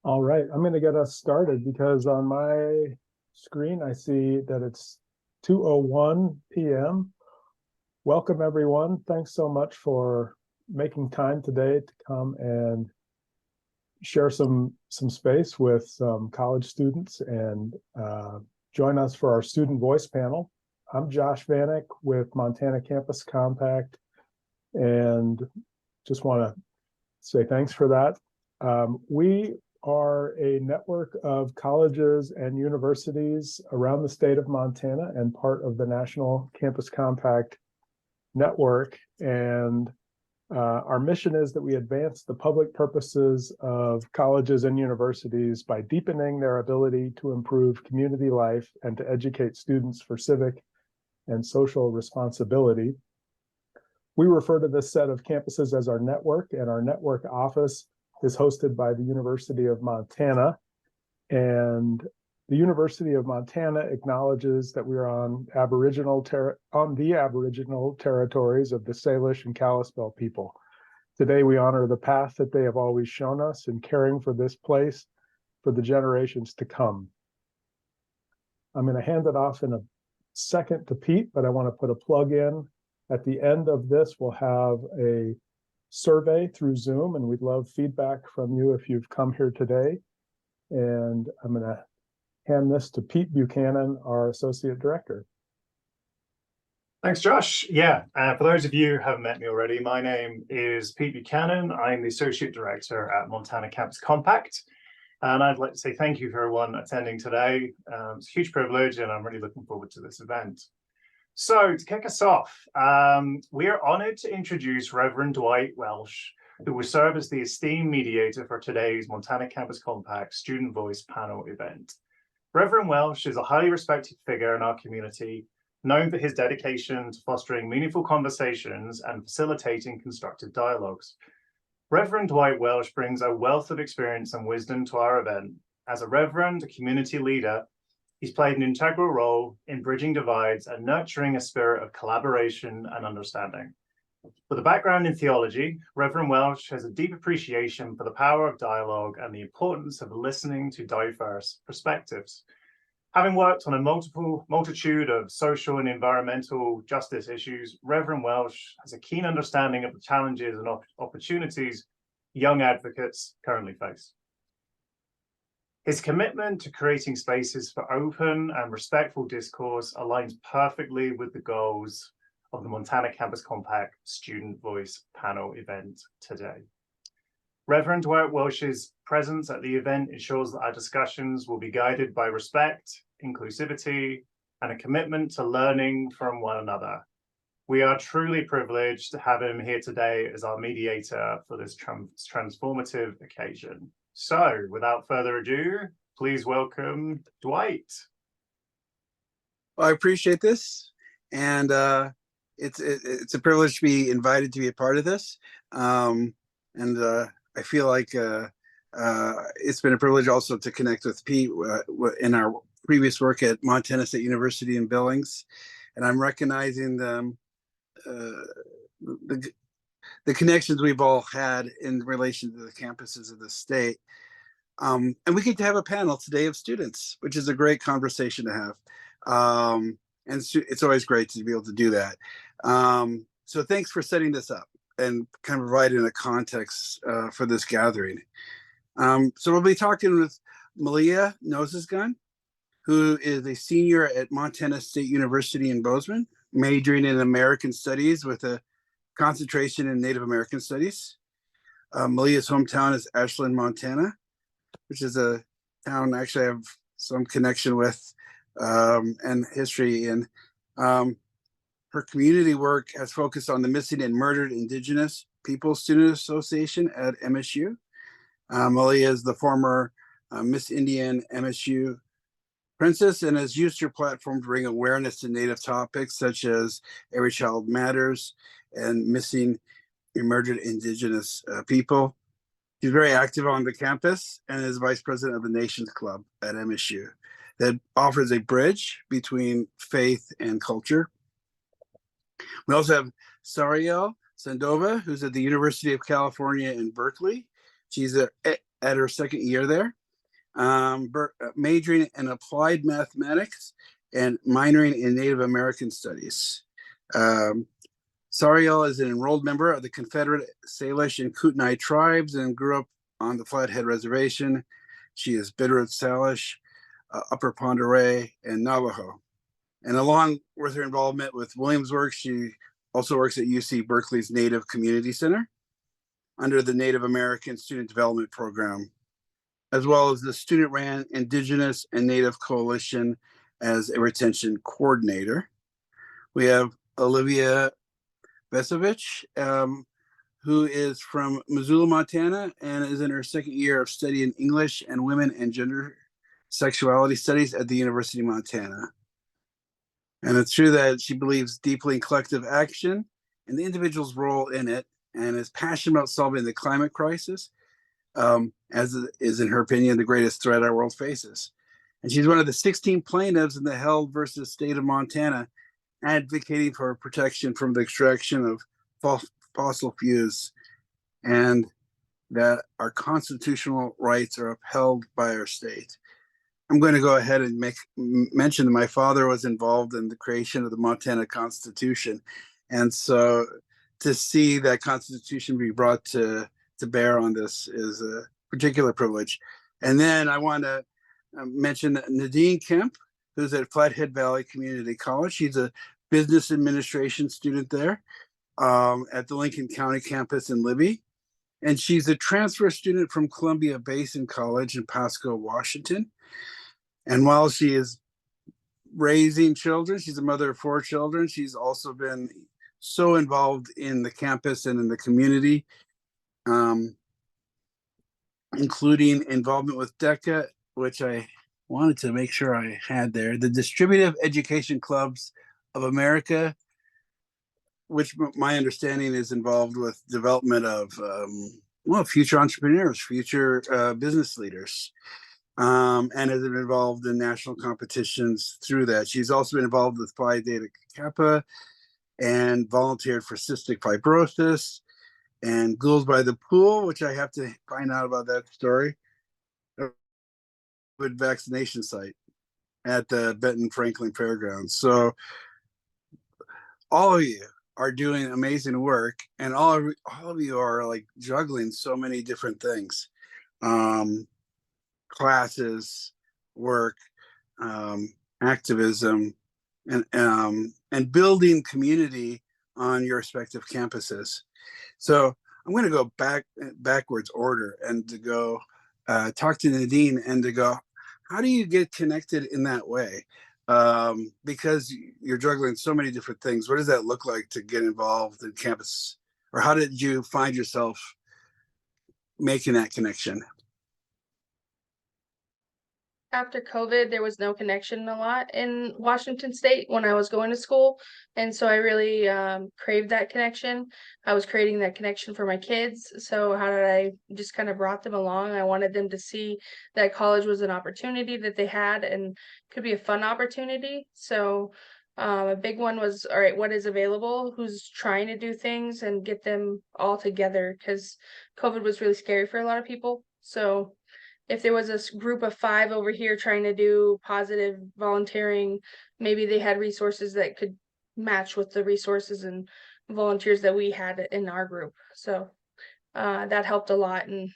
All right, I'm going to get us started because on my screen I see that it's 2:01 p.m. Welcome, everyone. Thanks so much for making time today to come and share some space with some college students and join us for our student voice panel. I'm Josh Vanek with Montana Campus Compact, and just want to say thanks for that. We are a network of colleges and universities around the state of Montana and part of the National Campus Compact network. And our mission is that we advance the public purposes of colleges and universities by deepening their ability to improve community life and to educate students for civic and social responsibility. We refer to this set of campuses as our network, and our network office is hosted by the University of Montana. And the University of Montana acknowledges that we are on the Aboriginal territories of the Salish and Kalispel people. Today, we honor the path that they have always shown us in caring for this place for the generations to come. I'm going to hand it off in a second to Pete, but I want to put a plug in. At the end of this, we'll have a survey through Zoom, and we'd love feedback from you if you've come here today. And I'm going to hand this to Pete Buchanan, our Associate Director. Thanks, Josh. Yeah, for those of you who haven't met me already, my name is Pete Buchanan. I'm the Associate Director at Montana Campus Compact. And I'd like to say thank you for everyone attending today. It's a huge privilege, and I'm really looking forward to this event. So to kick us off, we are honored to introduce Reverend Dwight Welch, who will serve as the esteemed mediator for today's Montana Campus Compact Student Voice panel event. Reverend Welch is a highly respected figure in our community, known for his dedication to fostering meaningful conversations and facilitating constructive dialogues. Reverend Dwight Welch brings a wealth of experience and wisdom to our event. As a reverend, a community leader, he's played an integral role in bridging divides and nurturing a spirit of collaboration and understanding. With a background in theology, Reverend Welch has a deep appreciation for the power of dialogue and the importance of listening to diverse perspectives. Having worked on a multitude of social and environmental justice issues, Reverend Welch has a keen understanding of the challenges and opportunities young advocates currently face. His commitment to creating spaces for open and respectful discourse aligns perfectly with the goals of the Montana Campus Compact Student Voice panel event today. Reverend Dwight Welch's presence at the event ensures that our discussions will be guided by respect, inclusivity, and a commitment to learning from one another. We are truly privileged to have him here today as our mediator for this transformative occasion. So, without further ado, please welcome Dwight. Well, I appreciate this, and it's a privilege to be invited to be a part of this. I feel like it's been a privilege also to connect with Pete in our previous work at Montana State University in Billings, and I'm recognizing the connections we've all had in relation to the campuses of the state. And we get to have a panel today of students, which is a great conversation to have. And it's always great to be able to do that. So thanks for setting this up and kind of providing a context for this gathering. So we'll be talking with Malia Nosesgun, who is a senior at Montana State University in Bozeman, majoring in American Studies with a concentration in Native American Studies. Malia's hometown is Ashland, Montana, which is a town actually I have some connection with and history in. Her community work has focused on the missing and murdered Indigenous People Student Association at MSU. Malia is the former Miss Indian MSU Princess and has used her platform to bring awareness to Native topics such as Every Child Matters and missing and murdered Indigenous people. She's very active on the campus and is vice president of the Nations Club at MSU that offers a bridge between faith and culture. We also have Sariel Sandova, who's at the University of California in Berkeley. She's at at her second year there, majoring in applied mathematics and minoring in Native American studies. Sariel is an enrolled member of the Confederate Salish and Kootenai tribes and grew up on the Flathead Reservation. She is Bitterroot Salish, Upper Pend Oreille, and Navajo. And along with her involvement with Williams' work, she also works at UC Berkeley's Native Community Center under the Native American Student Development Program, as well as the student-ran Indigenous and Native Coalition as a retention coordinator. We have Olivia Vesovich, who is from Missoula, Montana, and is in her second year of studying English and women and gender sexuality studies at the University of Montana. And it's true that she believes deeply in collective action and the individual's role in it, and is passionate about solving the climate crisis, as is, in her opinion, the greatest threat our world faces. And she's one of the 16 plaintiffs in the Held versus State of Montana, advocating for protection from the extraction of fossil fuels, and that our constitutional rights are upheld by our state. I'm going to go ahead and mention that my father was involved in the creation of the Montana Constitution. And so to see that Constitution be brought to bear on this is a particular privilege. And then I want to mention Nadine Kemp, who's at Flathead Valley Community College. She's a business administration student there at the Lincoln County campus in Libby. And she's a transfer student from Columbia Basin College in Pasco, Washington. And while she is raising children, she's a mother of 4 children. She's also been so involved in the campus and in the community, including involvement with DECA, which I wanted to make sure I had there, the Distributive Education Clubs of America, which my understanding is involved with development of future entrepreneurs, future business leaders, and has been involved in national competitions through that. She's also been involved with Phi Theta Kappa and volunteered for cystic fibrosis and Ghouls by the Pool, which I have to find out about that story, COVID vaccination site at the Benton Franklin Fairgrounds. So all of you are doing amazing work, and all of you are like juggling so many different things, classes, work, activism, and building community on your respective campuses. So I'm going to go backwards order and to go talk to Nadine and to go, how do you get connected in that way? Because you're juggling so many different things. What does that look like to get involved in campus? Or how did you find yourself making that connection? After COVID, there was no connection a lot in Washington State when I was going to school. And so I really craved that connection. I was creating that connection for my kids. So how did I just kind of brought them along? I wanted them to see that college was an opportunity that they had and could be a fun opportunity. So a big one was, all right, what is available? Who's trying to do things and get them all together? Because COVID was really scary for a lot of people. So if there was a group of 5 over here trying to do positive volunteering, maybe they had resources that could match with the resources and volunteers that we had in our group. So that helped a lot. And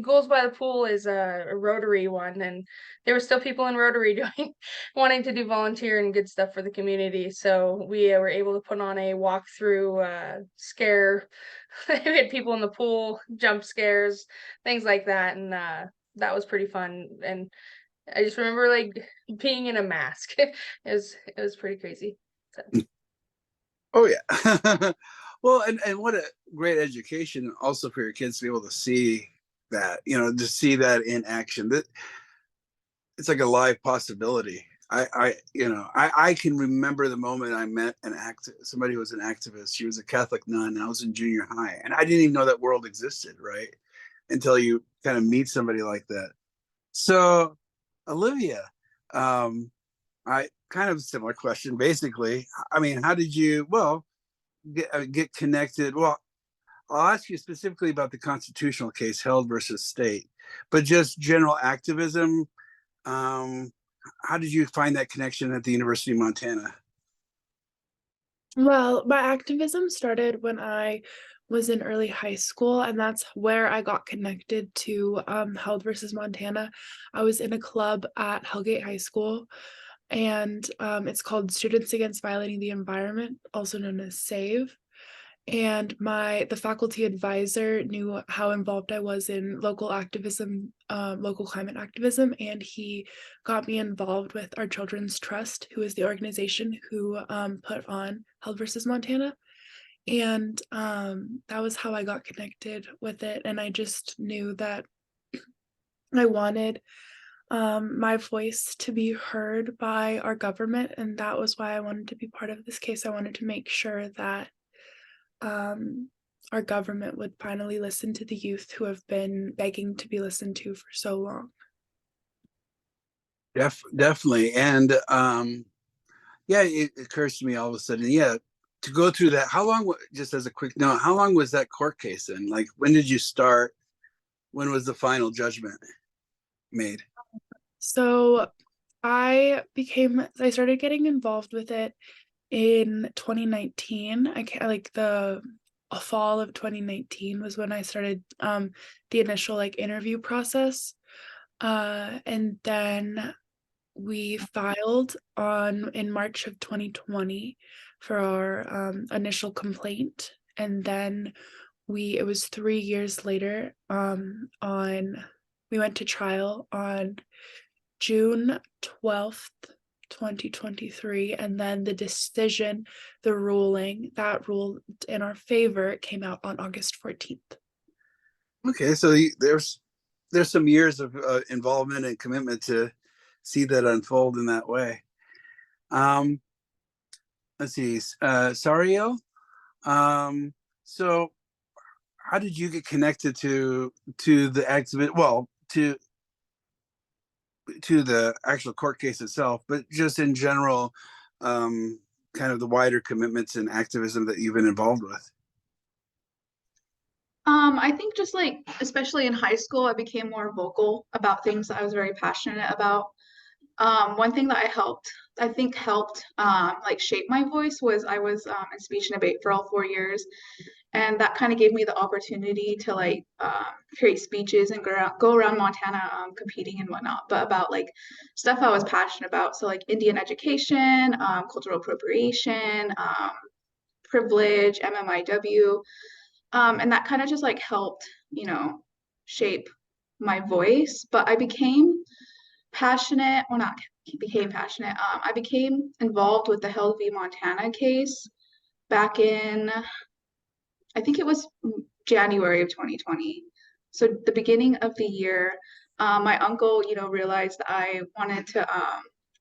Ghouls by the Pool is a Rotary one, and there were still people in Rotary wanting to do volunteer and good stuff for the community. So we were able to put on a walkthrough scare. We had people in the pool, jump scares, things like that, and that was pretty fun. And I just remember like being in a mask. it was pretty crazy. So. Oh yeah. Well, and what a great education also for your kids to be able to see that, to see that in action. That it's like a live possibility. I can remember the moment I met somebody who was an activist. She was a Catholic nun. I was in junior high, and I didn't even know that world existed, right? Until you kind of meet somebody like that. So, Olivia, I kind of a similar question, basically. I mean, how did you, get connected? Well, I'll ask you specifically about the constitutional case, Held versus State. but just general activism. How did you find that connection at the University of Montana? Well, my activism started when I was in early high school, and that's where I got connected to Held versus Montana. I was in a club at Hellgate High School, and it's called Students Against Violating the Environment, also known as SAVE. And the faculty advisor knew how involved I was in local activism, local climate activism, and he got me involved with our Children's Trust, who is the organization who put on Held versus Montana. And that was how I got connected with it. And I just knew that I wanted my voice to be heard by our government, and that was why I wanted to be part of this case. I wanted to make sure that our government would finally listen to the youth who have been begging to be listened to for so long. Definitely. And yeah, it occurs to me all of a sudden, yeah, to go through that, how long, just as a quick note, how long was that court case in? Like, when did you start? When was the final judgment made? So I started getting involved with it in 2019. A fall of 2019 was when I started the initial interview process. And then we filed in March of 2020 for our initial complaint. And then it was 3 years later we went to trial on June 12th, 2023, and then the ruling that ruled in our favor came out on August 14th. Okay, so there's some years of involvement and commitment to see that unfold in that way. Let's see, Sariel. So how did you get connected to the activist? Well, to the actual court case itself, but just in general, kind of the wider commitments and activism that you've been involved with? I think just especially in high school, I became more vocal about things that I was very passionate about. One thing that I think helped shape my voice was I was in speech and debate for all 4 years. And that kind of gave me the opportunity to create speeches and go around Montana competing and whatnot, but about stuff I was passionate about. So Indian education, cultural appropriation, privilege, MMIW. And that kind of just helped, shape my voice. But I became passionate, well, not became passionate. I became involved with the Held v. Montana case back in, I think it was January of 2020. So the beginning of the year, my uncle, realized that I wanted to,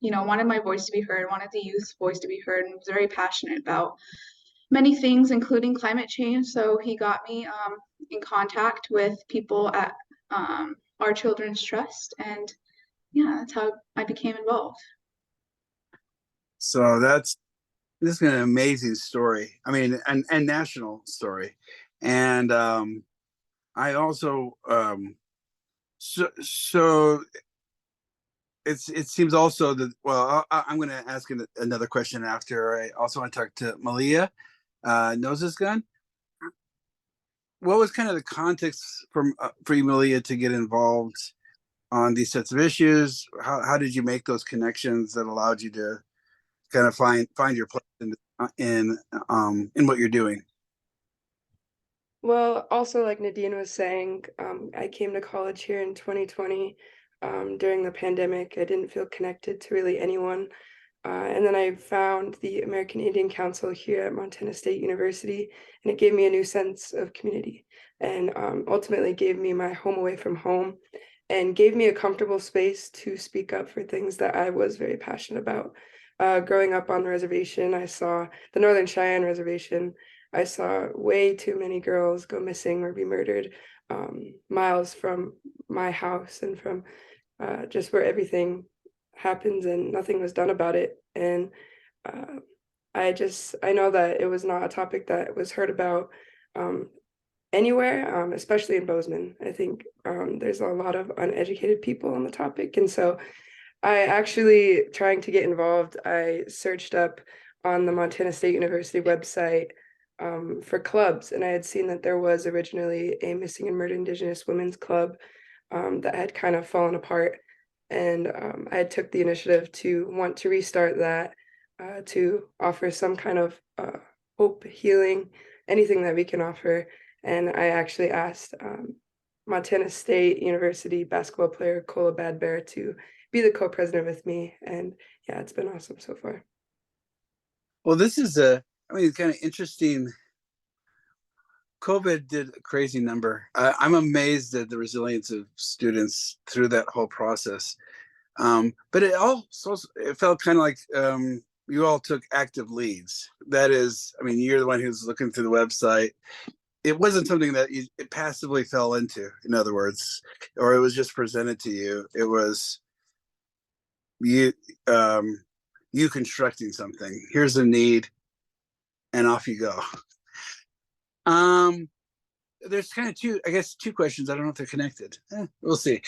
wanted my voice to be heard, wanted the youth's voice to be heard, and was very passionate about many things, including climate change. So he got me in contact with people at our Children's Trust, and yeah, that's how I became involved. So this is an amazing story. I mean, and national story. And I also so it seems also that, well, I'm going to ask another question after. I also want to talk to Malia Nosisgun. What was kind of the context for you, Malia, to get involved on these sets of issues? How did you make those connections that allowed you to kind of find your place in what you're doing? Well, also like Nadine was saying, I came to college here in 2020 during the pandemic. I didn't feel connected to really anyone. And then I found the American Indian Council here at Montana State University, and it gave me a new sense of community, and ultimately gave me my home away from home, and gave me a comfortable space to speak up for things that I was very passionate about. Growing up on the reservation, I saw the Northern Cheyenne Reservation. I saw way too many girls go missing or be murdered miles from my house and from just where everything happens, and nothing was done about it. And I know that it was not a topic that was heard about anywhere, especially in Bozeman. I think there's a lot of uneducated people on the topic. And so I actually, trying to get involved, I searched up on the Montana State University website for clubs, and I had seen that there was originally a Missing and Murdered Indigenous Women's Club that had kind of fallen apart. And I had took the initiative to want to restart that, to offer some kind of hope, healing, anything that we can offer. And I actually asked Montana State University basketball player Cola Bad Bear to be the co-president with me. And yeah, it's been awesome so far. Well, this is kind of interesting. COVID did a crazy number. I'm amazed at the resilience of students through that whole process. But it felt kind of like you all took active leads. That is, I mean, you're the one who's looking through the website. It wasn't something that it passively fell into, in other words, or it was just presented to you. It was you constructing something. Here's a need, and off you go. There's kind of two questions. I don't know if they're connected. We'll see.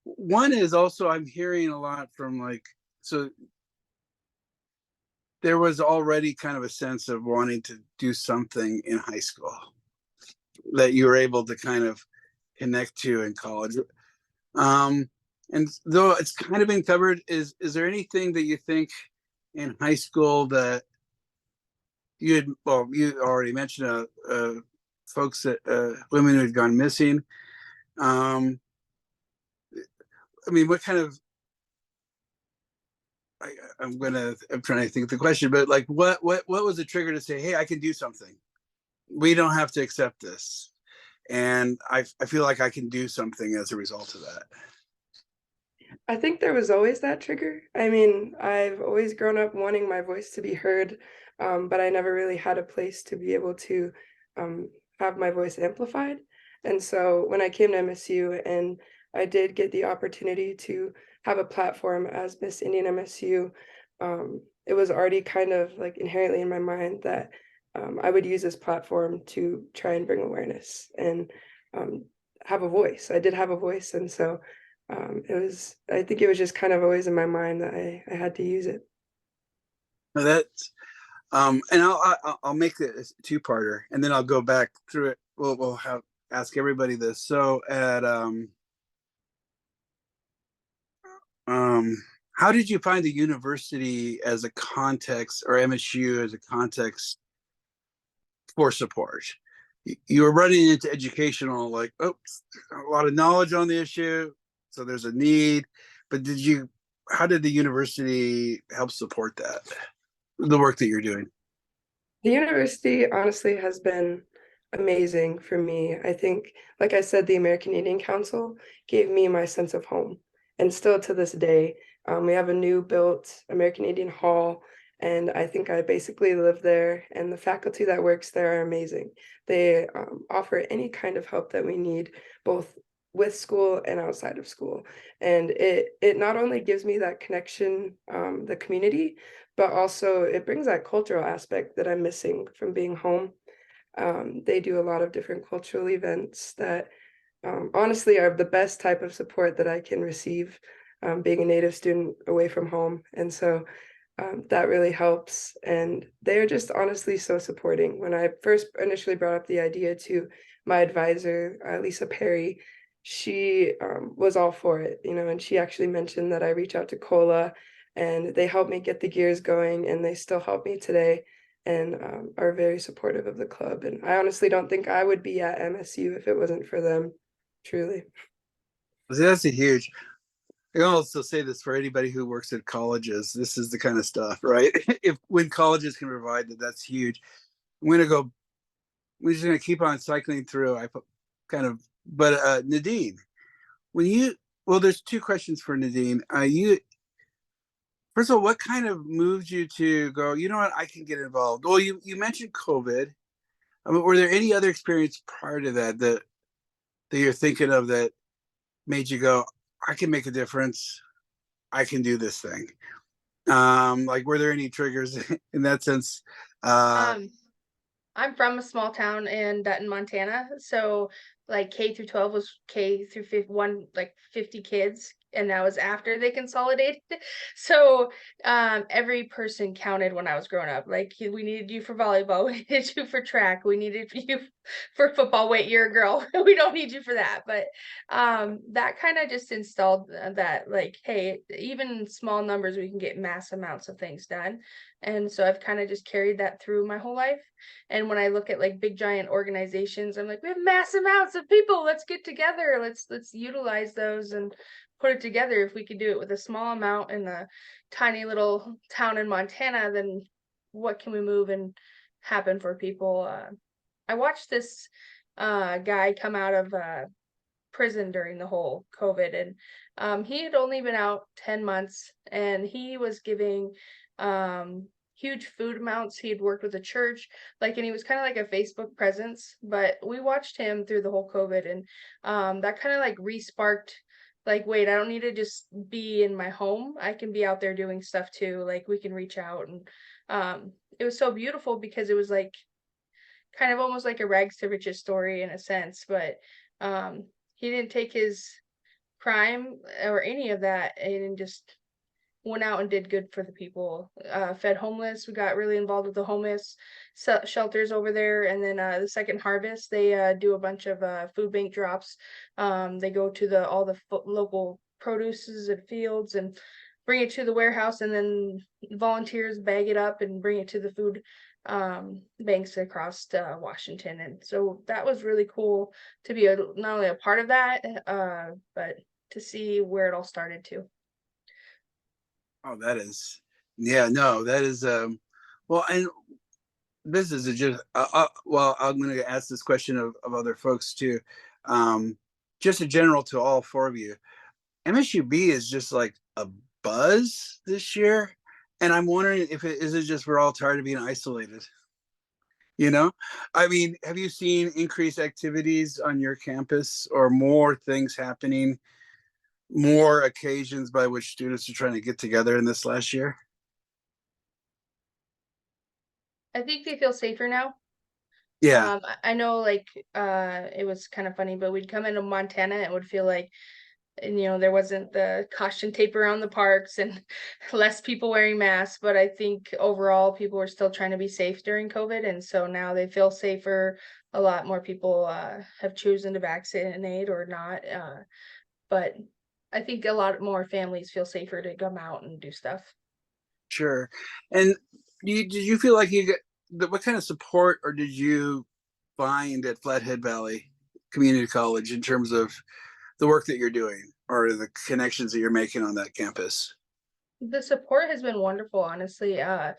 One is also, I'm hearing a lot from so there was already kind of a sense of wanting to do something in high school that you were able to kind of connect to in college. And though it's kind of been covered, is there anything that you think in high school that you already mentioned folks that women who had gone missing. I mean, what kind of I'm trying to think of the question, but what was the trigger to say, hey, I can do something. We don't have to accept this. And I feel like I can do something as a result of that. I think there was always that trigger. I mean, I've always grown up wanting my voice to be heard, but I never really had a place to be able to have my voice amplified. And so when I came to MSU and I did get the opportunity to have a platform as Miss Indian MSU, it was already kind of inherently in my mind that I would use this platform to try and bring awareness and have a voice. I did have a voice, and so I think it was just kind of always in my mind that I had to use it. Well, that's and I'll make it a two-parter, and then I'll go back through it. We'll ask everybody this. So at how did you find the university as a context, or MSU as a context for support? You were running into educational, a lot of knowledge on the issue, so there's a need, but how did the university help support that, the work that you're doing? The university honestly has been amazing for me. I think, like I said, the American Indian Council gave me my sense of home. And still to this day, we have a new built American Indian Hall, and I think I basically live there, and the faculty that works there are amazing. They offer any kind of help that we need, both with school and outside of school. And it not only gives me that connection, the community, but also it brings that cultural aspect that I'm missing from being home. They do a lot of different cultural events that honestly are the best type of support that I can receive, being a Native student away from home. And so that really helps. And they're just honestly so supporting. When I first initially brought up the idea to my advisor, Lisa Perry, she was all for it, and she actually mentioned that I reach out to COLA, and they helped me get the gears going, and they still help me today, and are very supportive of the club. And I honestly don't think I would be at MSU if it wasn't for them, truly. That's a huge. I can also say this for anybody who works at colleges. This is the kind of stuff, right? When colleges can provide that, that's huge. We're just gonna keep on cycling through. Nadine, there's two questions for Nadine. First of all, what kind of moved you to go, you know what, I can get involved? Well, you mentioned COVID. I mean, were there any other experience prior to that you're thinking of that made you go, I can make a difference, I can do this thing? Were there any triggers in that sense? I'm from a small town in Dutton, Montana. So like K through 12 was K through 50 kids, and that was after they consolidated. So every person counted when I was growing up. Like we needed you for volleyball, we needed you for track, we needed you for football. Wait, you're a girl. We don't need you for that. But that kind of just installed that, like, hey, even in small numbers we can get mass amounts of things done. And so I've kind of just carried that through my whole life. And when I look at like big giant organizations, I'm like, we have mass amounts of people. Let's get together. Let's utilize those and put it together. If we could do it with a small amount in a tiny little town in Montana, then what can we move and happen for people? I watched this guy come out of prison during the whole COVID, and he had only been out 10 months, and he was giving huge food amounts. He had worked with a church, like, and he was kind of like a Facebook presence. But we watched him through the whole COVID, and that kind of like re-sparked, like, wait, I don't need to just be in my home. I can be out there doing stuff too. Like, we can reach out. And it was so beautiful because it was like kind of almost like a rags to riches story in a sense. But he didn't take his crime or any of that and just went out and did good for the people. Fed homeless. We got really involved with the homeless shelters over there. And then the Second Harvest, they do a bunch of food bank drops. They go to all the local produces and fields and bring it to the warehouse, and then volunteers bag it up and bring it to the food banks across Washington. And so that was really cool to be not only a part of that, but to see where it all started too. Oh, that is, yeah, no, that is, well, and this is just, well, I'm going to ask this question of other folks too. Just a general to all four of you. MSU-B is just like a buzz this year. And I'm wondering if it just we're all tired of being isolated. You know, I mean, have you seen increased activities on your campus or more things happening, more occasions by which students are trying to get together in this last year? I think they feel safer now. Yeah. I know, like, it was kind of funny, but we'd come into Montana, it would feel like, and there wasn't the caution tape around the parks and less people wearing masks. But I think overall people were still trying to be safe during COVID, and so now they feel safer. A lot more people have chosen to vaccinate or not, but I think a lot more families feel safer to come out and do stuff. Sure. And did you feel like you got what kind of support or did you find at Flathead Valley Community College in terms of the work that you're doing or the connections that you're making on that campus? The support has been wonderful, honestly. I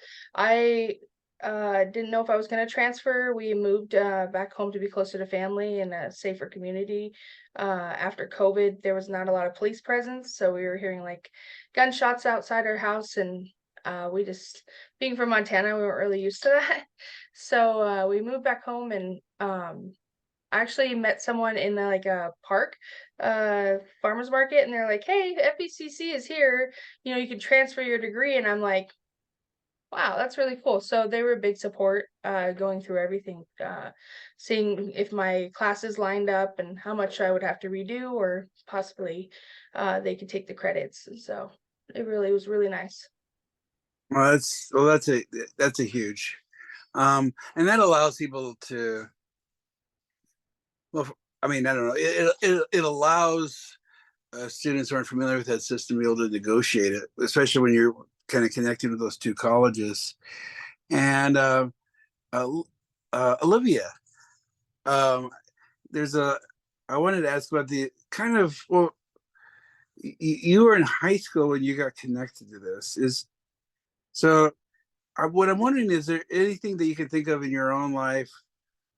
didn't know if I was going to transfer. We moved back home to be closer to family and a safer community. After COVID, there was not a lot of police presence, so we were hearing like gunshots outside our house, and we just, being from Montana, we weren't really used to that. So we moved back home, and I actually met someone in like a park, farmers market, and they're like, "Hey, FBCC is here. You can transfer your degree." And I'm like, "Wow, that's really cool." So they were a big support going through everything, seeing if my classes lined up and how much I would have to redo, or possibly they could take the credits. So it really was really nice. Well, that's a huge, and that allows people to. Well, I mean, I don't know. It allows students who aren't familiar with that system to be able to negotiate it, especially when you're kind of connected with those two colleges. And Olivia, I wanted to ask about the kind of, well, you were in high school when you got connected to this. So what I'm wondering, is there anything that you can think of in your own life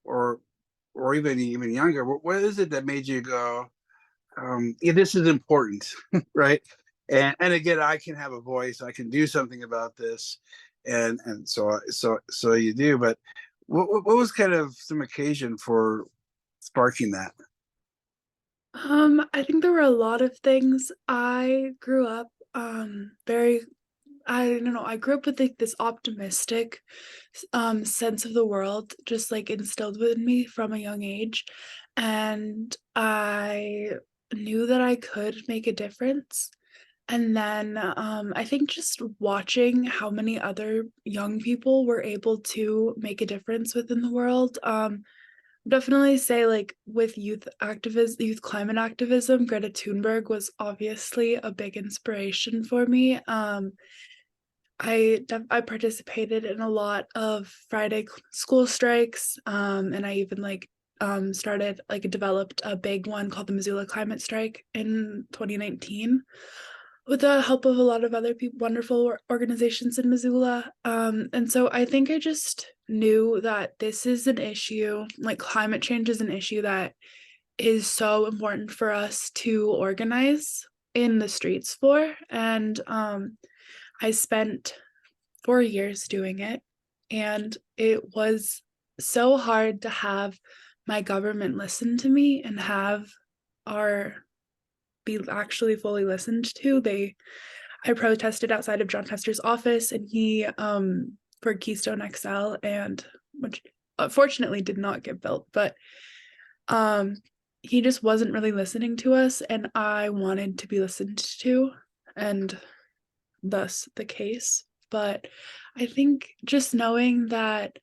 or even younger, what is it that made you go, yeah, this is important, right? And again, I can have a voice, I can do something about this, and so you do. But what was kind of some occasion for sparking that? I think there were a lot of things. I grew up very I don't know, I grew up with like this optimistic sense of the world just like instilled within me from a young age. And I knew that I could make a difference. And then I think just watching how many other young people were able to make a difference within the world. Definitely say like with youth climate activism, Greta Thunberg was obviously a big inspiration for me. I participated in a lot of Friday school strikes, and I even like developed a big one called the Missoula Climate Strike in 2019 with the help of a lot of other people, wonderful organizations in Missoula. And so I think I just knew that this is an issue, like climate change is an issue that is so important for us to organize in the streets for. And I spent 4 years doing it, and it was so hard to have my government listen to me and have our be actually fully listened to. I protested outside of John Tester's office, and he for Keystone XL, and which unfortunately did not get built, but he just wasn't really listening to us, and I wanted to be listened to, and thus the case. But I think just knowing that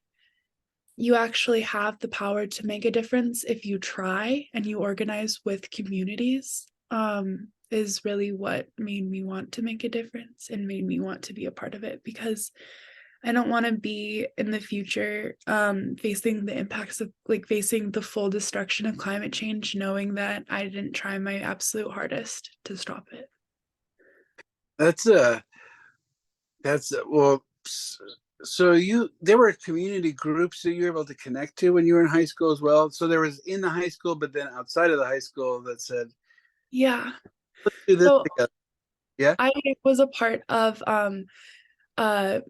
you actually have the power to make a difference if you try and you organize with communities is really what made me want to make a difference and made me want to be a part of it, because I don't want to be in the future facing the impacts of like facing the full destruction of climate change, knowing that I didn't try my absolute hardest to stop it. Well, so there were community groups that you were able to connect to when you were in high school as well. So there was in the high school, but then outside of the high school that said, Yeah. let's do this So together. Yeah. I was a part of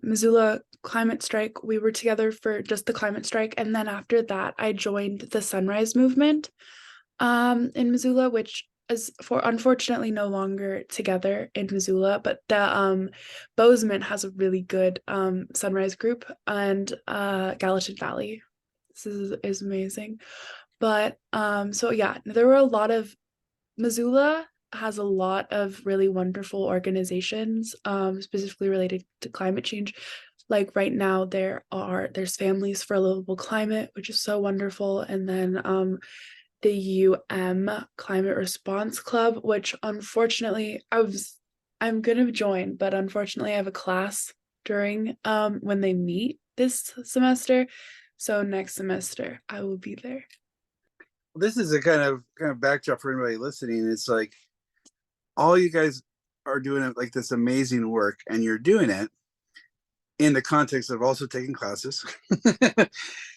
Missoula Climate Strike. We were together for just the climate strike, and then after that I joined the Sunrise Movement in Missoula, which is unfortunately no longer together in Missoula, but the Bozeman has a really good sunrise group, and Gallatin Valley. This is amazing. But so yeah, there were a lot of Missoula has a lot of really wonderful organizations specifically related to climate change. Like right now there's Families for a Livable Climate, which is so wonderful, and then the Climate Response Club, which unfortunately I'm gonna join, but unfortunately I have a class during when they meet this semester. So next semester I will be there. This is a kind of backdrop for anybody listening. It's like all you guys are doing like this amazing work, and you're doing it in the context of also taking classes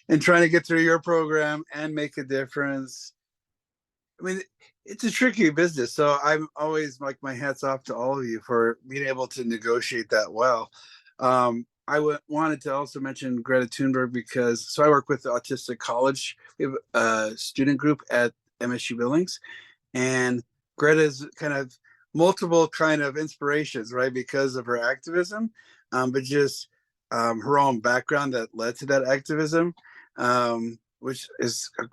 and trying to get through your program and make a difference. I mean, it's a tricky business. So I'm always like, my hat's off to all of you for being able to negotiate that well. Wanted to also mention Greta Thunberg because I work with the Autistic College. We have a student group at MSU-Billings, and Greta's kind of multiple kind of inspirations, right? Because of her activism, but just her own background that led to that activism, which is a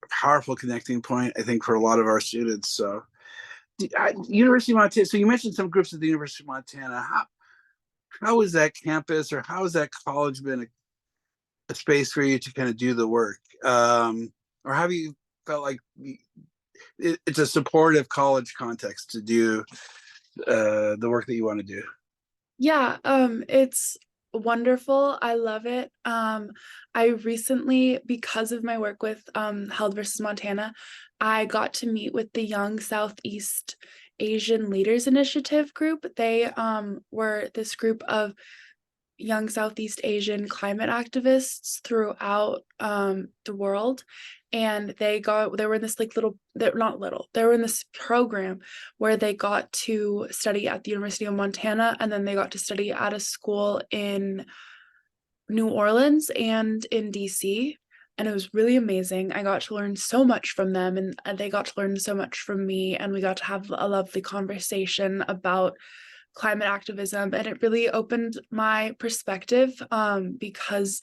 powerful connecting point, I think, for a lot of our students. So, University of Montana. So you mentioned some groups at the University of Montana. How is that campus, or how has that college been a space for you to kind of do the work? Or have you felt like it's a supportive college context to do the work that you want to do? Yeah, it's wonderful. I love it. I recently, because of my work with Held versus Montana, I got to meet with the Young Southeast Asian Leaders Initiative group. They were this group of young Southeast Asian climate activists throughout the world, and they were in this they were in this program where they got to study at the University of Montana, and then they got to study at a school in New Orleans and in DC, and it was really amazing. I got to learn so much from them, and they got to learn so much from me, and we got to have a lovely conversation about climate activism, and it really opened my perspective because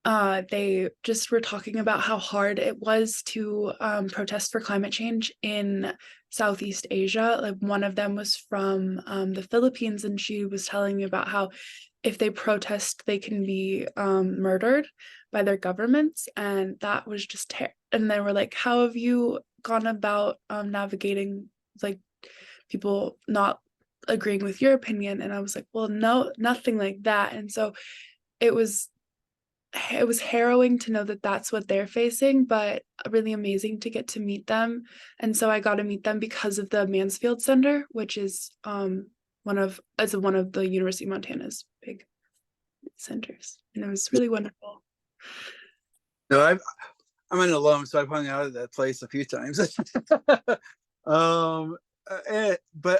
they just were talking about how hard it was to protest for climate change in Southeast Asia. Like one of them was from the Philippines, and she was telling me about how if they protest, they can be murdered by their governments, and that was just and they were like, "How have you gone about navigating like people not agreeing with your opinion?" And I was like, "Well, no, nothing like that." And so it was harrowing to know that that's what they're facing, but really amazing to get to meet them. And so I got to meet them because of the Mansfield Center, which is one of the University of Montana's big centers, and it was really wonderful. No, I'm an alum, so I've hung out at that place a few times. But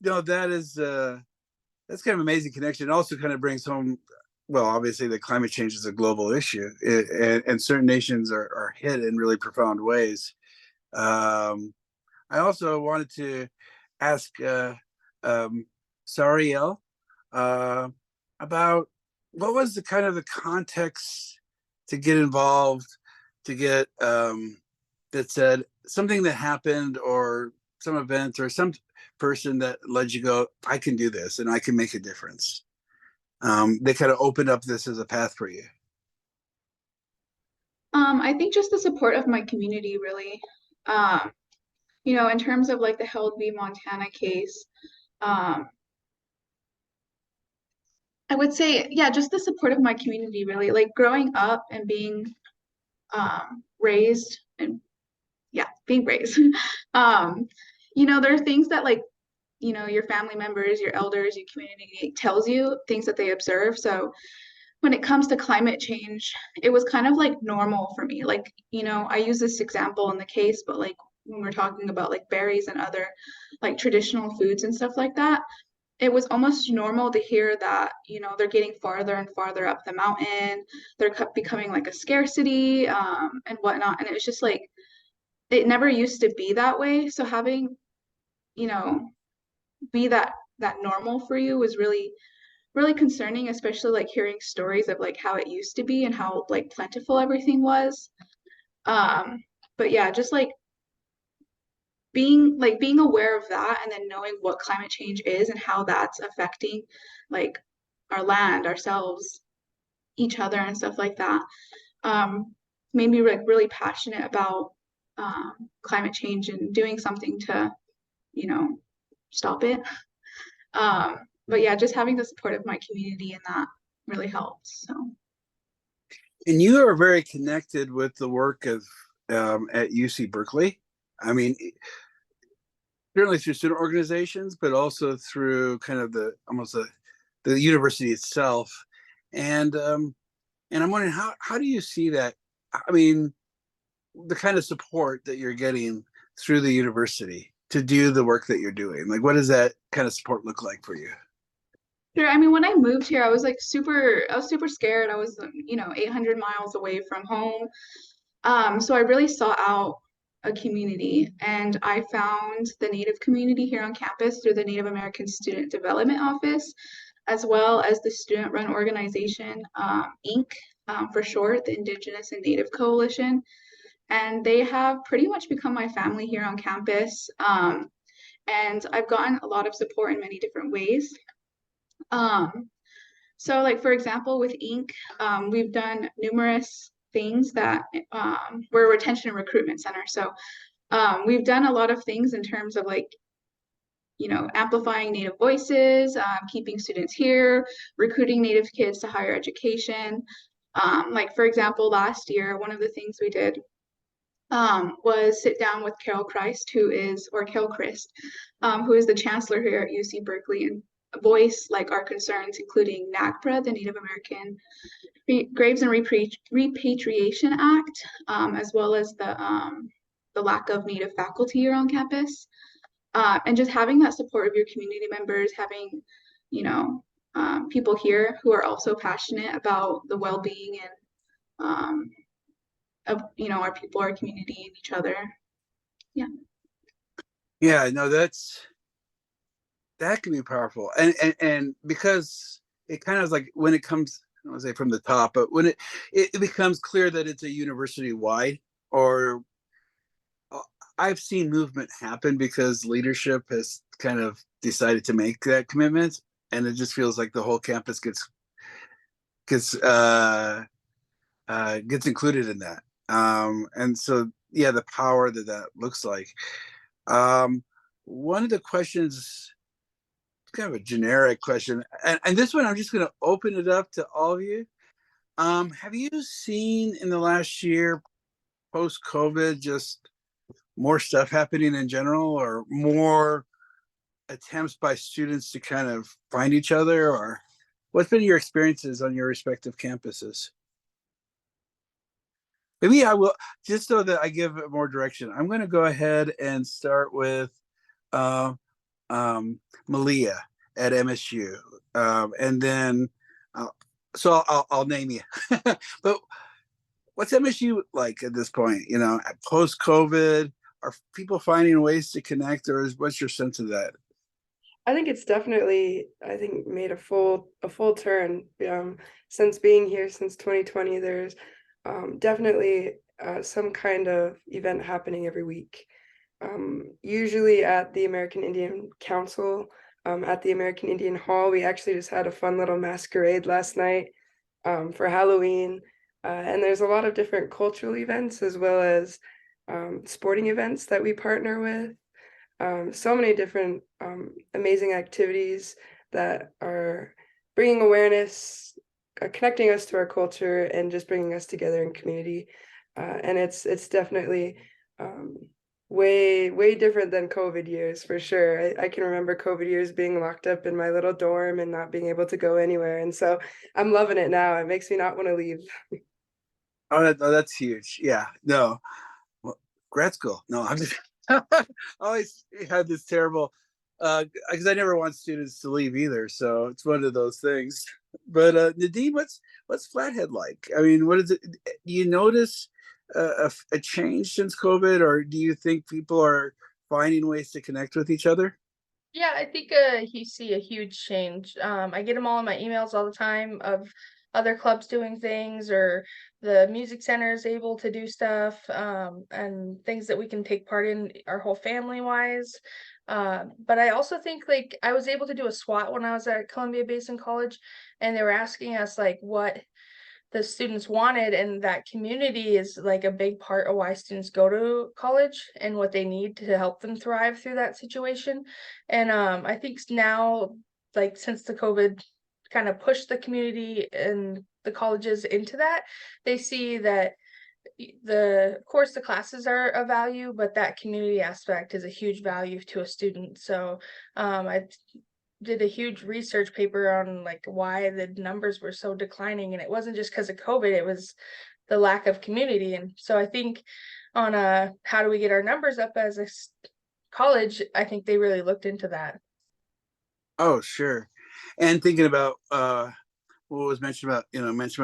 that is that's kind of amazing connection. It also kind of brings home, well, obviously the climate change is a global issue, and certain nations are hit in really profound ways. I also wanted to ask Sariel about what was the kind of the context to get involved, to get that said something that happened or some event or some person that led you go, I can do this and I can make a difference. They kind of opened up this as a path for you. I think just the support of my community, really. In terms of like the Held v. Montana case, I would say, yeah, just the support of my community, really. Like growing up and being raised and being raised. There are things that like, your family members, your elders, your community tells you, things that they observe. So when it comes to climate change, it was kind of like normal for me. Like, I use this example in the case, but like when we're talking about like berries and other like traditional foods and stuff like that, it was almost normal to hear that, they're getting farther and farther up the mountain. They're becoming like a scarcity and whatnot. And it was just like, it never used to be that way. So having, be that normal for you was really, really concerning, especially like hearing stories of like how it used to be and how like plentiful everything was. But yeah, just like being aware of that and then knowing what climate change is and how that's affecting like our land, ourselves, each other and stuff like that, made me like really passionate about climate change and doing something to, stop it. But yeah, just having the support of my community and that really helps. So. And you are very connected with the work of at UC Berkeley. I mean, certainly through student organizations, but also through kind of the university itself. And I'm wondering how do you see that? I mean, the kind of support that you're getting through the university to do the work that you're doing. Like, what does that kind of support look like for you? Sure. I mean, when I moved here, I was super scared. I was, 800 miles away from home. So I really sought out a community, and I found the Native community here on campus through the Native American Student Development Office, as well as the student-run organization, Inc., for short, the Indigenous and Native Coalition. And they have pretty much become my family here on campus. And I've gotten a lot of support in many different ways. So like, for example, with Inc., we've done numerous things that we're a retention and recruitment center. So we've done a lot of things in terms of like, amplifying Native voices, keeping students here, recruiting Native kids to higher education. Like, for example, last year, one of the things we did was sit down with Carol Christ, who is the chancellor here at UC Berkeley, and voice like our concerns, including NAGPRA, the Native American Graves and Repatriation Act, as well as the lack of Native faculty here on campus, and just having that support of your community members, having people here who are also passionate about the well-being and of our people, our community, and each other. Yeah. Yeah, no, that's that can be powerful. And because it kind of like when it comes, I don't want to say from the top, but when it becomes clear that it's a university wide, or I've seen movement happen because leadership has kind of decided to make that commitment, and it just feels like the whole campus gets gets included in that. And so, yeah, the power that looks like. One of the questions, kind of a generic question, and this one I'm just going to open it up to all of you. Have you seen in the last year, post COVID, just more stuff happening in general, or more attempts by students to kind of find each other, or what's been your experiences on your respective campuses? Maybe I will, just so that I give it more direction, I'm going to go ahead and start with Malia at MSU. And then, so I'll name you. But what's MSU like at this point? You know, post COVID, are people finding ways to connect, or what's your sense of that? I think it's definitely, made a full turn. Since being here since 2020, there's definitely some kind of event happening every week. Usually at the American Indian Council, at the American Indian Hall. We actually just had a fun little masquerade last night for Halloween. And there's a lot of different cultural events as well as sporting events that we partner with. So many different amazing activities that are bringing awareness, connecting us to our culture, and just bringing us together in community. And it's definitely way different than COVID years, for sure. I can remember COVID years being locked up in my little dorm and not being able to go anywhere. And so I'm loving it now. It makes me not want to leave. Oh, that's huge. Yeah, no, well, grad school. No, I'm just I always had this terrible, because I never want students to leave either. So it's one of those things. But Nadine, what's Flathead like? I mean, what is it? Do you notice a change since COVID, or do you think people are finding ways to connect with each other? Yeah, I think you see a huge change. I get them all in my emails all the time of other clubs doing things, or the music center is able to do stuff, and things that we can take part in our whole family wise. But I also think like I was able to do a SWAT when I was at Columbia Basin College, and they were asking us like what the students wanted, and that community is like a big part of why students go to college and what they need to help them thrive through that situation. And I think now, like since the COVID kind of pushed the community and the colleges into that, they see that of course the classes are a value, but that community aspect is a huge value to a student. So I did a huge research paper on like why the numbers were so declining, and it wasn't just because of COVID, it was the lack of community. And so I think on how do we get our numbers up as a college, I think they really looked into that. Oh, sure. And thinking about what was mentioned about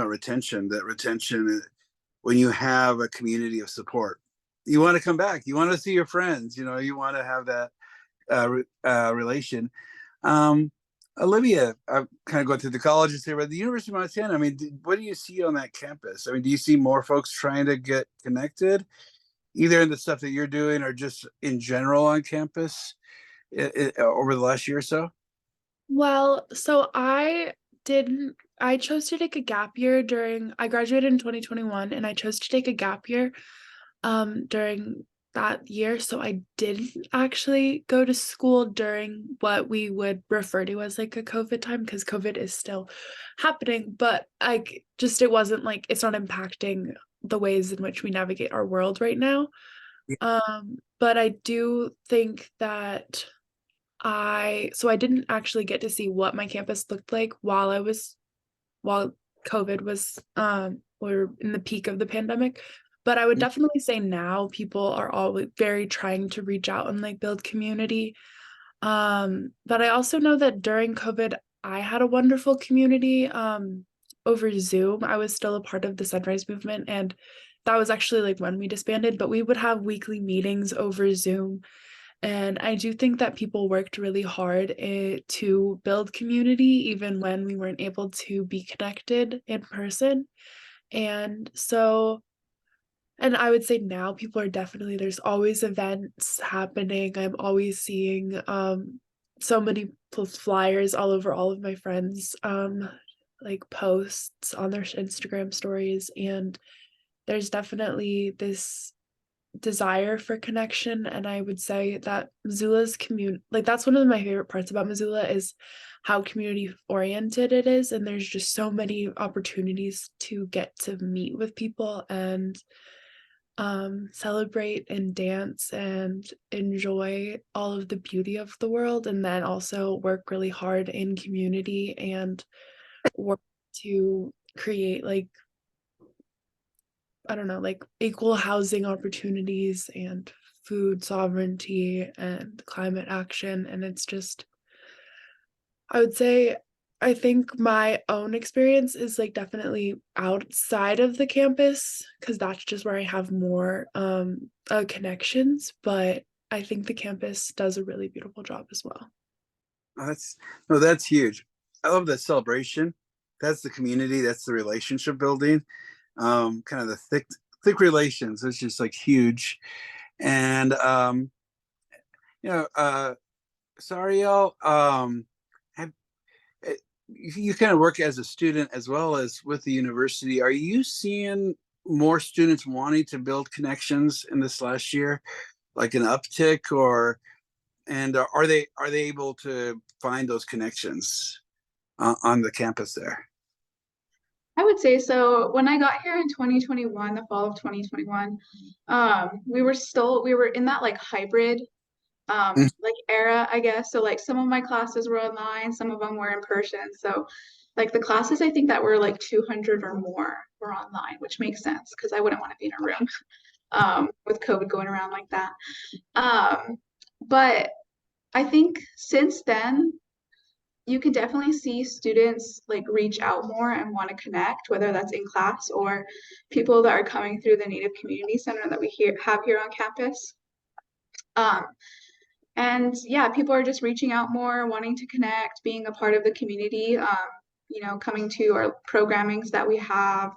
retention, that retention, when you have a community of support, you want to come back, you want to see your friends, you want to have that relation. Olivia, I'm kind of going through the colleges here, but the University of Montana, I mean, what do you see on that campus? I mean, do you see more folks trying to get connected, either in the stuff that you're doing or just in general on campus over the last year or so? Well, so I chose to take a gap year I graduated in 2021, and I chose to take a gap year during that year. So I didn't actually go to school during what we would refer to as like a COVID time, because COVID is still happening, but it wasn't like, it's not impacting the ways in which we navigate our world right now. Yeah. But I do think that I didn't actually get to see what my campus looked like while COVID was we were in the peak of the pandemic. But I would definitely say now people are all very trying to reach out and like build community. But I also know that during COVID, I had a wonderful community over Zoom. I was still a part of the Sunrise Movement, and that was actually like when we disbanded, but we would have weekly meetings over Zoom. And I do think that people worked really hard to build community, even when we weren't able to be connected in person. And so, and I would say now people are definitely, there's always events happening. I'm always seeing so many flyers all over all of my friends like posts on their Instagram stories, and there's definitely this desire for connection. And I would say that Missoula's community, like that's one of my favorite parts about Missoula, is how community oriented it is, and there's just so many opportunities to get to meet with people and celebrate and dance and enjoy all of the beauty of the world, and then also work really hard in community and work to create, like, I don't know, like equal housing opportunities and food sovereignty and climate action. And it's just, I would say, I think my own experience is like definitely outside of the campus, because that's just where I have more connections. But I think the campus does a really beautiful job as well. That's huge. I love that celebration. That's the community. That's the relationship building. Kind of the thick relations. It's just like huge. And Sariel, you kind of work as a student as well as with the university. Are you seeing more students wanting to build connections in this last year, like an uptick, and are they able to find those connections on the campus there? I would say so. When I got here in 2021, the fall of 2021, we were in that like hybrid like era, I guess. So like some of my classes were online, some of them were in person. So like the classes I think that were like 200 or more were online, which makes sense because I wouldn't want to be in a room with COVID going around like that. But I think since then, you can definitely see students like reach out more and want to connect, whether that's in class or people that are coming through the Native Community Center that we have here on campus. And yeah, people are just reaching out more, wanting to connect, being a part of the community, coming to our programmings that we have,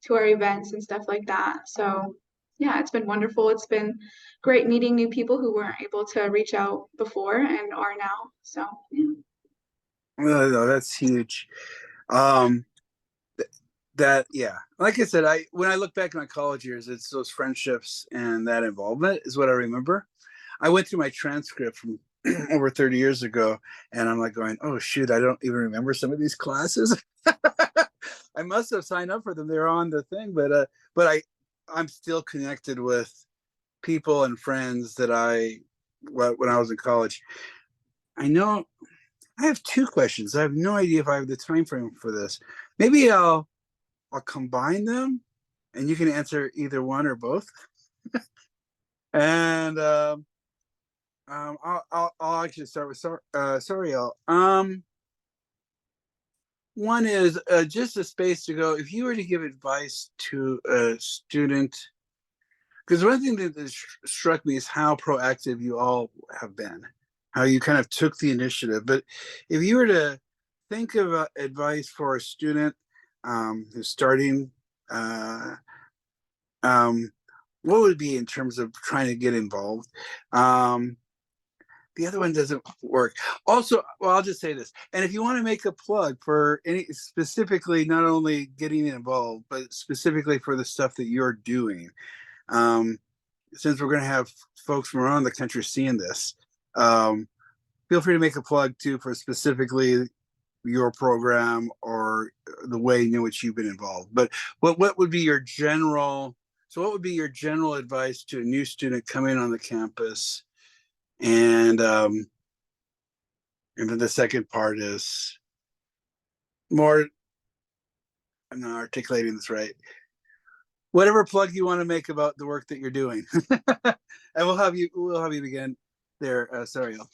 to our events and stuff like that. So yeah, it's been wonderful. It's been great meeting new people who weren't able to reach out before and are now. So yeah. No, that's huge. Yeah, like I said, when I look back at my college years, it's those friendships and that involvement is what I remember. I went through my transcript from over 30 years ago, and I'm like going, oh shoot, I don't even remember some of these classes. I must have signed up for them. They're on the thing, but I'm still connected with people and friends that when I was in college. I have two questions. I have no idea if I have the time frame for this. Maybe I'll combine them, and you can answer either one or both. And I'll actually start with Sariel. One is just a space to go. If you were to give advice to a student, because one thing that struck me is how proactive you all have been, how you kind of took the initiative. But if you were to think of advice for a student who's starting, what would it be in terms of trying to get involved? The other one doesn't work. Also, well, I'll just say this. And if you want to make a plug for any specifically, not only getting involved, but specifically for the stuff that you're doing, since we're going to have folks from around the country seeing this, feel free to make a plug too for specifically your program or the way in which you've been involved. But what would be your general advice to a new student coming on the campus? And then the second part is more, I'm not articulating this right. Whatever plug you want to make about the work that you're doing. And we'll have you begin there, Sariel.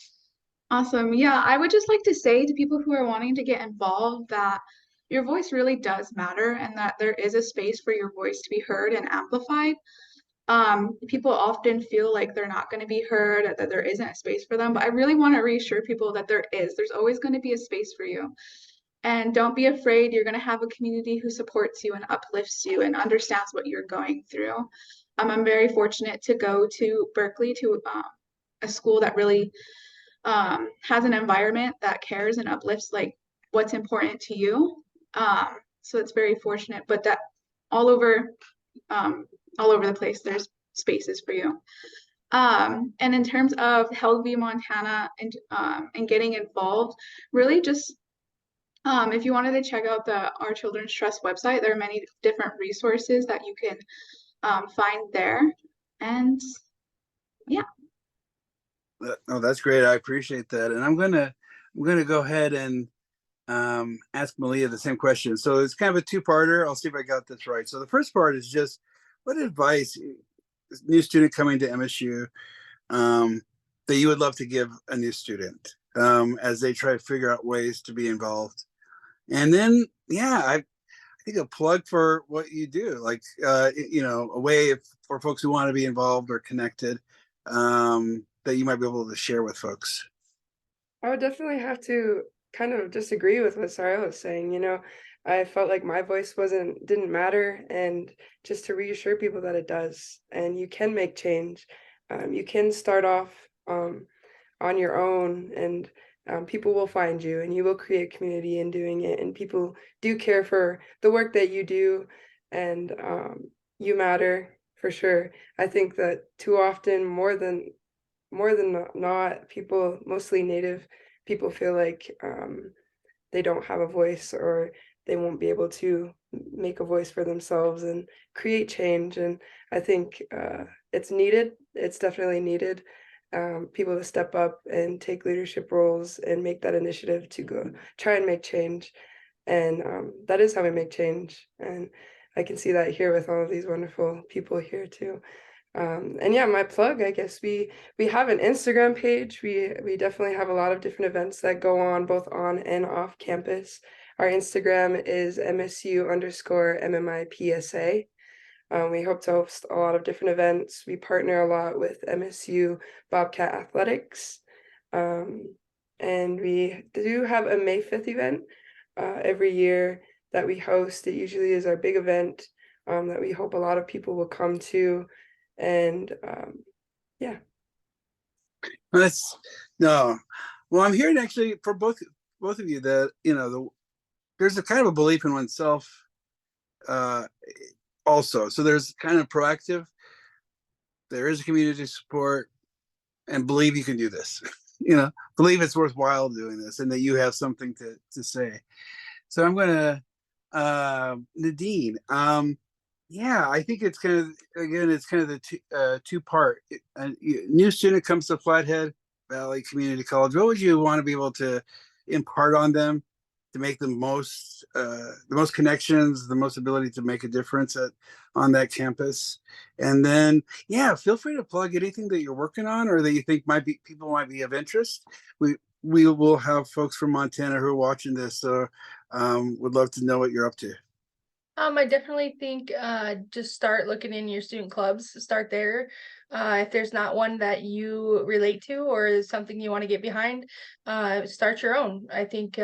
Awesome. Yeah, I would just like to say to people who are wanting to get involved that your voice really does matter and that there is a space for your voice to be heard and amplified. People often feel like they're not going to be heard, that there isn't a space for them. But I really want to reassure people that there is. There's always going to be a space for you. And don't be afraid. You're going to have a community who supports you and uplifts you and understands what you're going through. I'm very fortunate to go to Berkeley, to a school that really has an environment that cares and uplifts like what's important to you. So it's very fortunate, but that all over the place, there's spaces for you. And in terms of Held v. Montana and getting involved, really just if you wanted to check out the Our Children's Trust website, there are many different resources that you can find there. And yeah. Oh, that's great. I appreciate that. And I'm gonna go ahead and ask Malia the same question. So it's kind of a two-parter. I'll see if I got this right. So the first part is just what advice, new student coming to MSU, that you would love to give a new student as they try to figure out ways to be involved. And then, yeah, I think a plug for what you do, like, you know, a way for folks who want to be involved or connected that you might be able to share with folks. I would definitely have to kind of disagree with what Sarah was saying. You know, I felt like my voice didn't matter, and just to reassure people that it does, and you can make change. You can start off on your own, and people will find you, and you will create community in doing it. And people do care for the work that you do, and you matter for sure. I think that too often, more than not, people, mostly Native people, feel like they don't have a voice, or they won't be able to make a voice for themselves and create change. And I think it's needed. It's definitely needed. People to step up and take leadership roles and make that initiative to go try and make change. And that is how we make change. And I can see that here with all of these wonderful people here too. And yeah, my plug, I guess we have an Instagram page. We definitely have a lot of different events that go on both on and off campus. Our Instagram is MSU_MMIPSA. We hope to host a lot of different events. We partner a lot with MSU Bobcat Athletics. And we do have a May 5th event every year that we host. It usually is our big event that we hope a lot of people will come to. And yeah. That's no. Well, I'm hearing actually for both of you that, you know, there's a kind of a belief in oneself also. So there's kind of proactive, there is a community support, and believe you can do this. You know, believe it's worthwhile doing this, and that you have something to say. So I'm gonna Nadine. Yeah, I think it's kind of, again, it's kind of the two-part. A new student comes to Flathead Valley Community College. What would you want to be able to impart on them to make the most connections, the most ability to make a difference on that campus? And then, yeah, feel free to plug anything that you're working on or that you think people might be of interest. We will have folks from Montana who are watching this, so would love to know what you're up to. I definitely think just start looking in your student clubs, start there. If there's not one that you relate to or is something you want to get behind, start your own. I think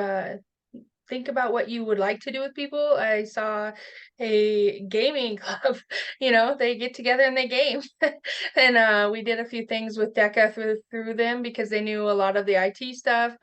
about what you would like to do with people. I saw a gaming club, you know, they get together and they game. And we did a few things with DECA through them because they knew a lot of the IT stuff.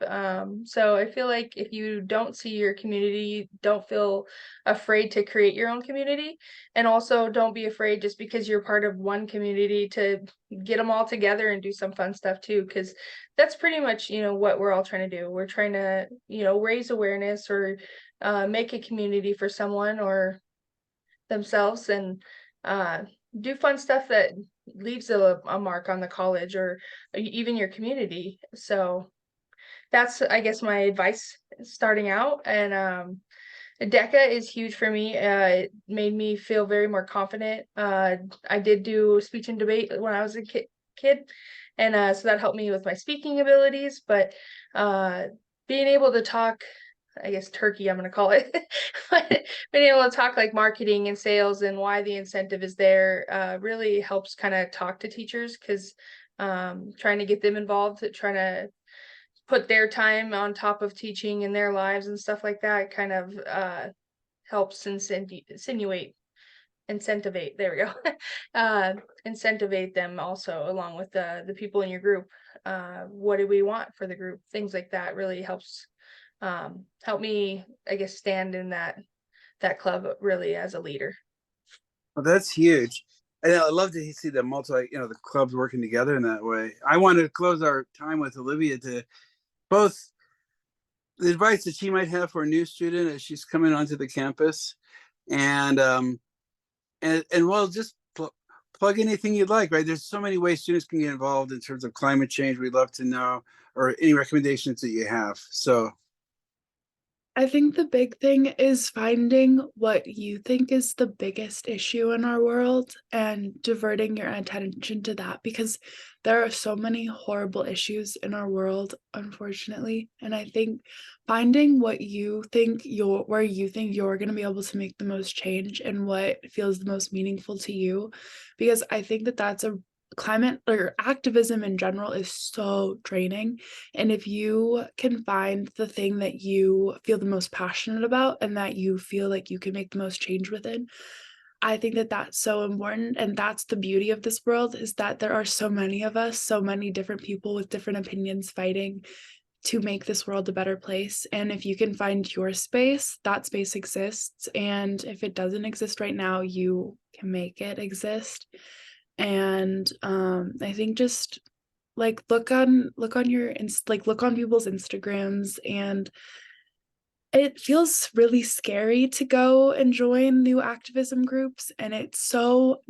So I feel like if you don't see your community, don't feel afraid to create your own community. And also don't be afraid just because you're part of one community to get them all together and do some fun stuff too, because that's pretty much, you know, what we're all trying to do. We're trying to, you know, raise awareness or make a community for someone or themselves, and do fun stuff that leaves a mark on the college or even your community. So that's, I guess, my advice starting out. And DECA is huge for me. It made me feel very more confident. I did do speech and debate when I was a kid. And so that helped me with my speaking abilities, but being able to talk I guess turkey, I'm going to call it, but being able to talk like marketing and sales and why the incentive is there really helps kind of talk to teachers, because trying to get them involved, trying to put their time on top of teaching in their lives and stuff like that kind of helps incentivate, there we go, incentivate them also, along with the people in your group. What do we want for the group? Things like that really helps help me, I guess, stand in that club really as a leader. Well, that's huge. And I love to see the the clubs working together in that way. I wanted to close our time with Olivia to both the advice that she might have for a new student as she's coming onto the campus, and well, just plug anything you'd like, right? There's so many ways students can get involved in terms of climate change. We'd love to know, or any recommendations that you have. So I think the big thing is finding what you think is the biggest issue in our world and diverting your attention to that, because there are so many horrible issues in our world, unfortunately. And I think finding what you think where you think you're going to be able to make the most change and what feels the most meaningful to you, because I think that that's a climate or activism in general is so draining. And if you can find the thing that you feel the most passionate about and that you feel like you can make the most change within, I think that that's so important. And that's the beauty of this world, is that there are so many of us, so many different people with different opinions fighting to make this world a better place. And if you can find your space, that space exists. And if it doesn't exist right now, you can make it exist. And I think just like look on people's Instagrams, and it feels really scary to go and join new activism groups. And it's so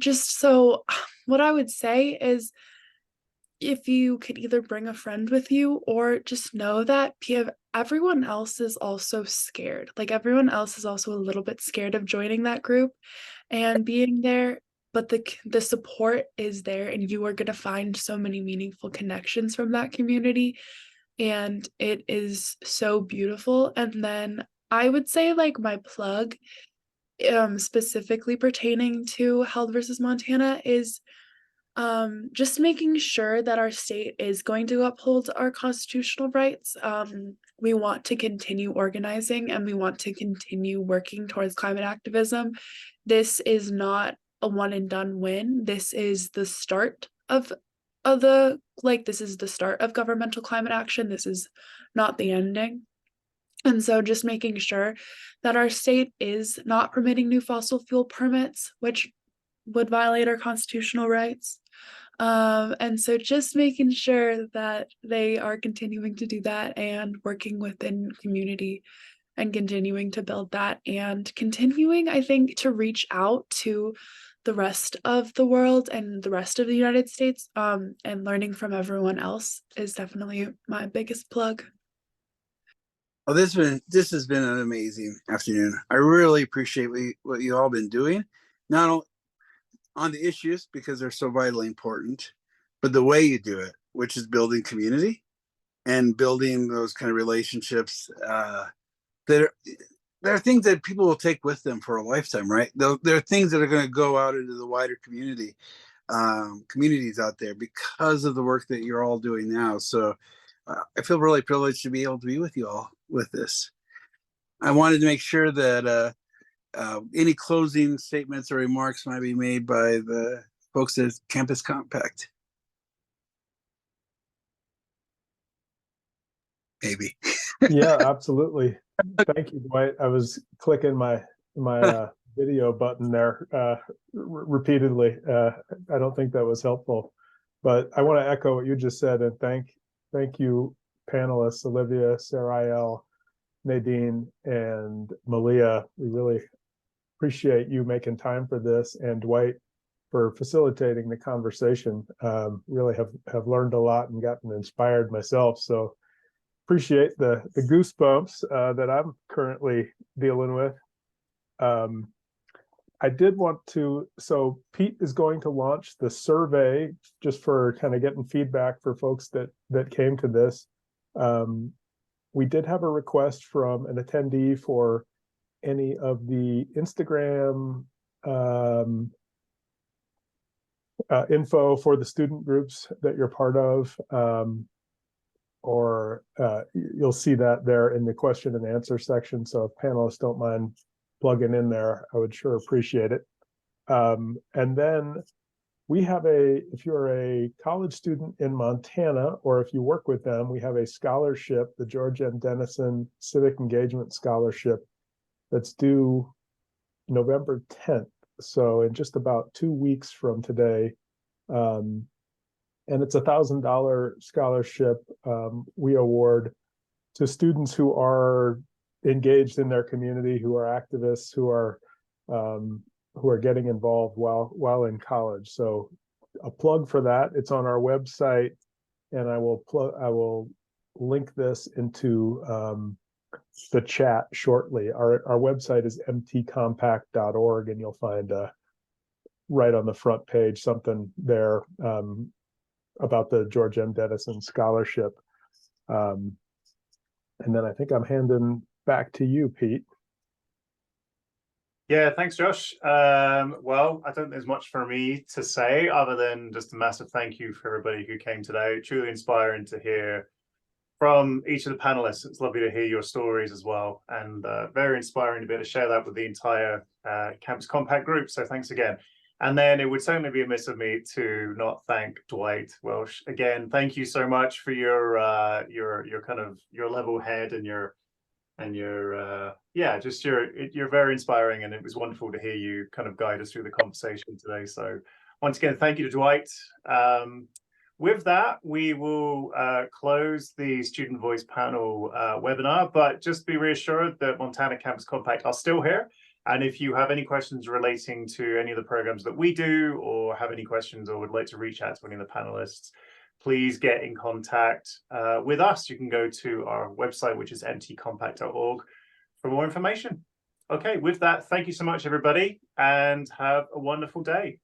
what I would say is, if you could either bring a friend with you or just know that everyone else is also scared. Like everyone else is also a little bit scared of joining that group and being there, but the support is there, and you are going to find so many meaningful connections from that community, and it is so beautiful. And then I would say, like, my plug specifically pertaining to Held versus Montana is just making sure that our state is going to uphold our constitutional rights. We want to continue organizing, and we want to continue working towards climate activism. This is not a one and done win. This is the start of this is the start of governmental climate action. This is not the ending. And so just making sure that our state is not permitting new fossil fuel permits, which would violate our constitutional rights. And so just making sure that they are continuing to do that and working within community and continuing to build that, and continuing, I think, to reach out to the rest of the world and the rest of the United States, and learning from everyone else is definitely my biggest plug. well, this has been an amazing afternoon. I really appreciate what you all been doing, not only on the issues because they're so vitally important, but the way you do it, which is building community and building those kind of relationships that are things that people will take with them for a lifetime, right? There are things that are going to go out into the wider communities out there because of the work that you're all doing now. So I feel really privileged to be able to be with you all with this. I wanted to make sure that any closing statements or remarks might be made by the folks at Campus Compact. Maybe. Yeah, absolutely. Thank you, Dwight. I was clicking my video button there repeatedly. I don't think that was helpful, but I want to echo what you just said, and thank you, panelists Olivia, Sarael, Nadine, and Malia. We really appreciate you making time for this, and Dwight for facilitating the conversation. Really have learned a lot and gotten inspired myself. So appreciate the goosebumps that I'm currently dealing with. I did want to, so Pete is going to launch the survey just for kind of getting feedback for folks that came to this. We did have a request from an attendee for any of the Instagram info for the student groups that you're part of, or you'll see that there in the question and answer section. So if panelists don't mind plugging in there, I would sure appreciate it. And then we have if you're a college student in Montana, or if you work with them, we have a scholarship, the George M. Dennison Civic Engagement Scholarship, that's due November 10th. So in just about 2 weeks from today. And it's $1,000 scholarship we award to students who are engaged in their community, who are activists, who are getting involved while in college. So a plug for that. It's on our website, and I will link this into the chat shortly. Our website is mtcompact.org, and you'll find right on the front page something there about the George M. Dennison Scholarship. And then I think I'm handing back to you, Pete. Yeah, thanks, Josh. Well, I don't think there's much for me to say other than just a massive thank you for everybody who came today. Truly inspiring to hear from each of the panelists. It's lovely to hear your stories as well, and very inspiring to be able to share that with the entire Campus Compact group. So thanks again. And then it would certainly be amiss of me to not thank Dwight Welch again. Thank you so much for your kind of your level head and your yeah, just you're very inspiring, and it was wonderful to hear you kind of guide us through the conversation today. So once again, thank you to Dwight. With that, we will close the Student Voice panel webinar, but just be reassured that Montana Campus Compact are still here. And if you have any questions relating to any of the programs that we do, or have any questions or would like to reach out to any of the panelists, please get in contact with us. You can go to our website, which is mtcompact.org, for more information. Okay, with that, thank you so much, everybody, and have a wonderful day.